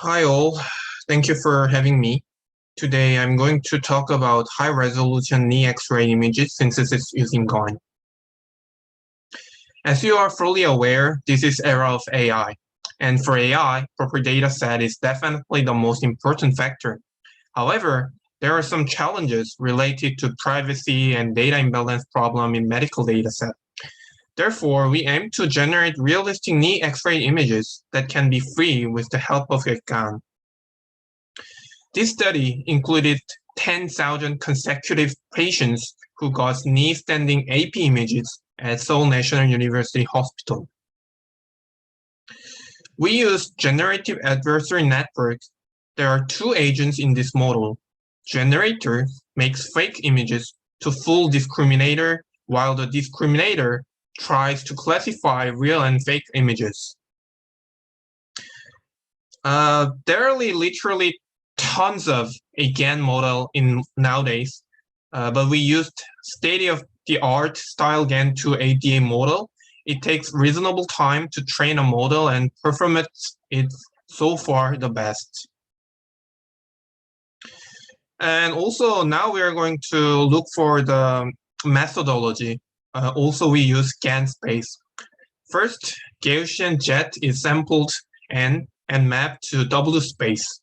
Hi all, thank you for having me. Today I'm going to talk about high-resolution knee X-ray images synthesis using GAN. As you are fully aware, this is era of AI. And for AI, proper data set is definitely the most important factor. However, there are some challenges related to privacy and data imbalance problem in medical data set. Therefore, we aim to generate realistic knee X-ray images that can be free with the help of GAN. This study included 10,000 consecutive patients who got knee standing AP images at Seoul National University Hospital. We used generative adversarial network. There are two agents in this model. Generator makes fake images to fool discriminator, while the discriminator tries to classify real and fake images. There are literally tons of a GAN model in nowadays, but we used state-of-the-art style GAN 2 ADA model. It takes reasonable time to train a model, and performance is so far the best. And also now we are going to look for the methodology. Also we use GAN space. First, Gaussian jet is sampled and mapped to W space.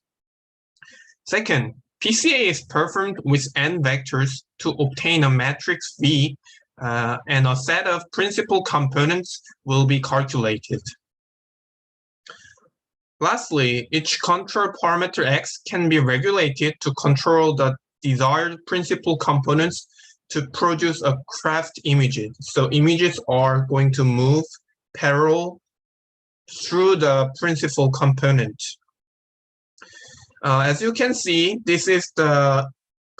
Second, PCA is performed with n vectors to obtain a matrix V, and a set of principal components will be calculated. Lastly, each control parameter X can be regulated to control the desired principal components to produce a craft images. So images are going to move parallel through the principal component. As you can see, this is the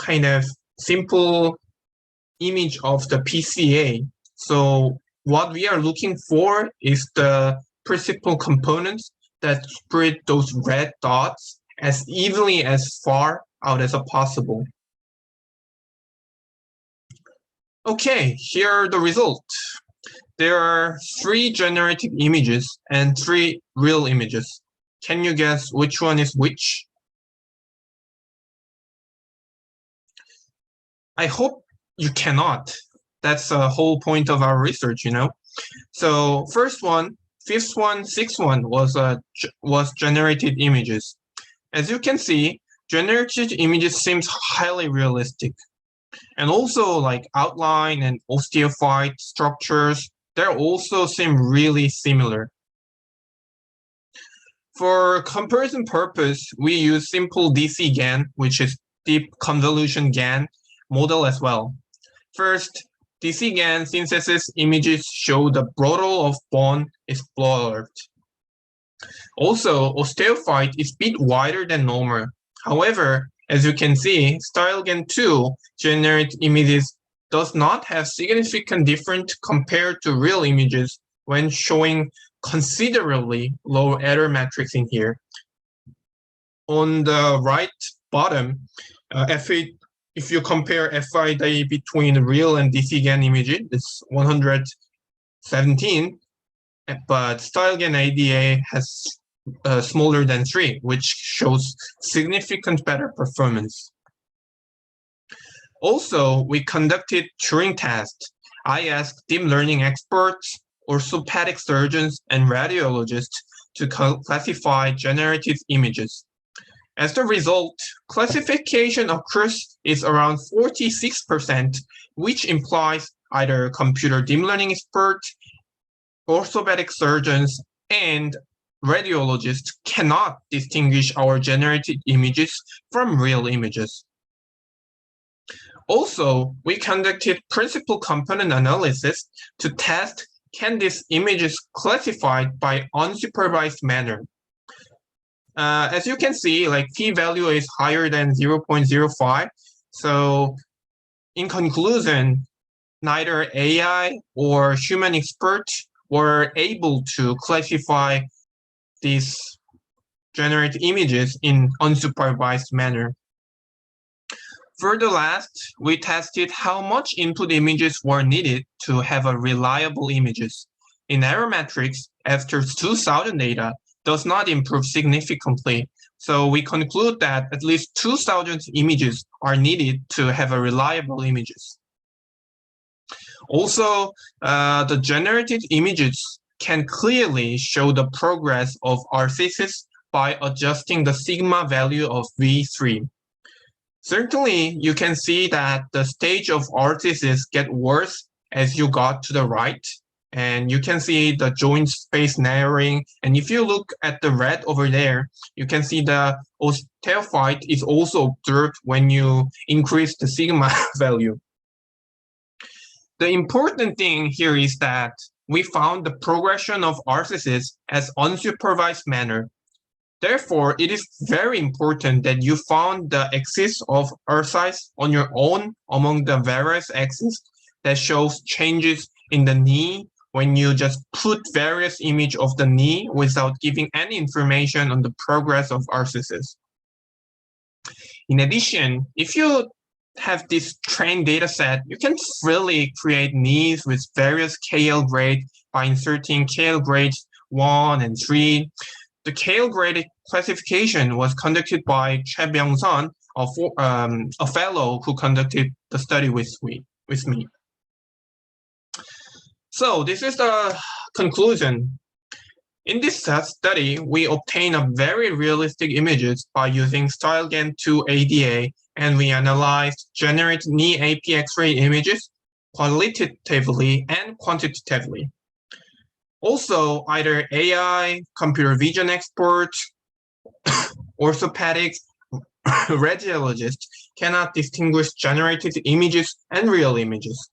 kind of simple image of the PCA. So what we are looking for is the principal components that spread those red dots as evenly as far out as possible. Okay, here are the results. There are 3 generative images and 3 real images. Can you guess which one is which? I hope you cannot. That's the whole point of our research, you know. So first one, fifth one, sixth one was generated images. As you can see, generated images seems highly realistic. And also like outline and osteophyte structures, they also seem really similar. For comparison purpose, we use simple DC GAN, which is deep convolution GAN model as well. First, DC GAN synthesis images show the brotal of bone is blurred. Also, osteophyte is a bit wider than normal. However, as you can see, style GAN 2 generate images does not have significant difference compared to real images when showing considerably low error matrix in here. On the right bottom, if you compare FID between real and DC GAN images, it's 117, but style GAN ADA has smaller than 3, which shows significant better performance. Also, we conducted Turing test. I asked deep learning experts, orthopedic surgeons, and radiologists to classify generative images. As the result, classification accuracy is around 46%, which implies either computer deep learning experts, orthopedic surgeons, and radiologists cannot distinguish our generated images from real images. Also, we conducted principal component analysis to test can these images classified by unsupervised manner. As you can see, like p-value is higher than 0.05. So in conclusion, neither AI or human experts were able to classify these generated images in unsupervised manner. For the last, we tested how much input images were needed to have a reliable images. In error matrix, after 2000 data, does not improve significantly. So we conclude that at least 2,000 images are needed to have a reliable images. Also, the generated images can clearly show the progress of orthosis by adjusting the sigma value of V3. Certainly, you can see that the stage of orthosis get worse as you got to the right, and you can see the joint space narrowing. And if you look at the red over there, you can see the osteophyte is also observed when you increase the sigma value. The important thing here is that we found the progression of orthosis as unsupervised manner. Therefore, it is very important that you found the axis of orthosis on your own among the various axes that shows changes in the knee when you just put various image of the knee without giving any information on the progress of orthosis. In addition, if you have this trained data set, you can freely create knees with various KL grade by inserting KL grades 1 and 3. The KL grade classification was conducted by Choi Byung-sun, a fellow who conducted the study with me. So this is the conclusion. In this study, we obtain a very realistic images by using StyleGAN2 ADA, and we analyzed generated knee AP X-ray images qualitatively and quantitatively. Also, either AI, computer vision expert, orthopedics, radiologists cannot distinguish generated images and real images.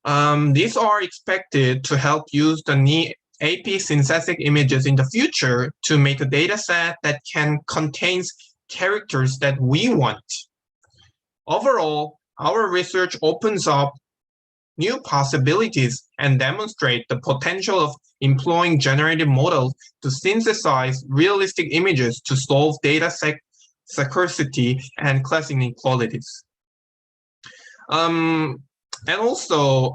These are expected to help use the knee AP synthetic images in the future to make a data set that can contain characters that we want. Overall, our research opens up new possibilities and demonstrate the potential of employing generative models to synthesize realistic images to solve data scarcity and class inequalities. And also,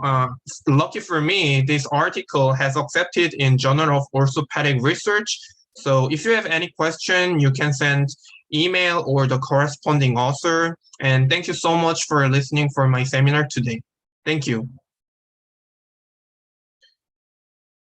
lucky for me, this article has accepted in Journal of Orthopedic Research. So if you have any question, you can send email or the corresponding author. And thank you so much for listening for my seminar today. Thank you.